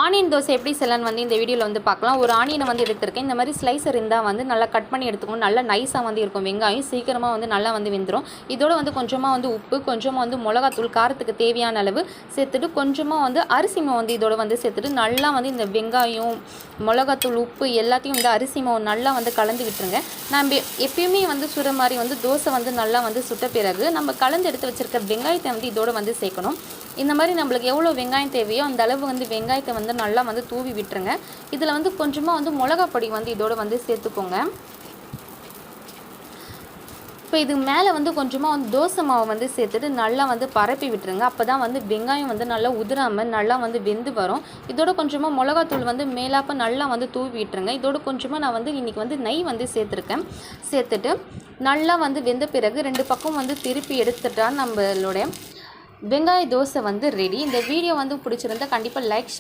Onion dosa எப்படி செய்யலான்னு வந்து இந்த வீடியோவில் வந்து பார்க்கலாம். ஒரு ஆனியனை வந்து எடுத்திருக்கேன். இந்த மாதிரி ஸ்லைசர் இருந்தால் வந்து நல்லா கட் பண்ணி எடுத்துக்கணும். நல்லா நைஸாக வந்து இருக்கும். வெங்காயம் சீக்கிரமாக வந்து நல்லா வந்து வெந்துடும். இதோட வந்து கொஞ்சமாக வந்து உப்பு, கொஞ்சமாக வந்து மிளகாத்தூள் காரத்துக்கு தேவையான அளவு சேர்த்துட்டு, கொஞ்சமாக வந்து அரிசி மாவு வந்து இதோட வந்து சேர்த்துட்டு நல்லா வந்து இந்த வெங்காயம், மிளகாத்தூள், உப்பு எல்லாத்தையும் வந்து அரிசி மாவு நல்லா வந்து கலந்து விட்டுருங்க. நம்ம எப்பயுமே வந்து சுடுற மாதிரி வந்து தோசை வந்து நல்லா வந்து சுட்ட பிறகு நம்ம கலந்து எடுத்து வச்சுருக்க வெங்காயத்தை வந்து இதோட வந்து சேர்க்கணும். இந்த மாதிரி நம்மளுக்கு எவ்வளோ வெங்காயம் தேவையோ அந்த அளவு வந்து வெங்காயத்தை வந்து நல்லா வந்து தூவி விட்டுருங்க. இதில் வந்து கொஞ்சமாக வந்து மிளகா பொடி வந்து இதோட வந்து சேர்த்துக்கோங்க. இப்போ இது மேலே வந்து கொஞ்சமாக வந்து தோசை மாவு வந்து சேர்த்துட்டு நல்லா வந்து பரப்பி விட்டுருங்க. அப்போ தான் வந்து வெங்காயம் வந்து நல்லா உதிராமல் நல்லா வந்து வெந்து வரும். இதோட கொஞ்சமாக மிளகாத்தூள் வந்து மேலாப்ப நல்லா வந்து தூவி விட்டுருங்க. இதோட கொஞ்சமாக நான் வந்து இன்றைக்கி வந்து நெய் வந்து சேர்த்துருக்கேன். சேர்த்துட்டு நல்லா வந்து வெந்த பிறகு 2 பக்கம் வந்து திருப்பி எடுத்துட்டா நம்மளுடைய வெங்காய தோசை வந்து ரெடி. இந்த வீடியோ வந்து பிடிச்சிருந்தா கண்டிப்பாக லைக்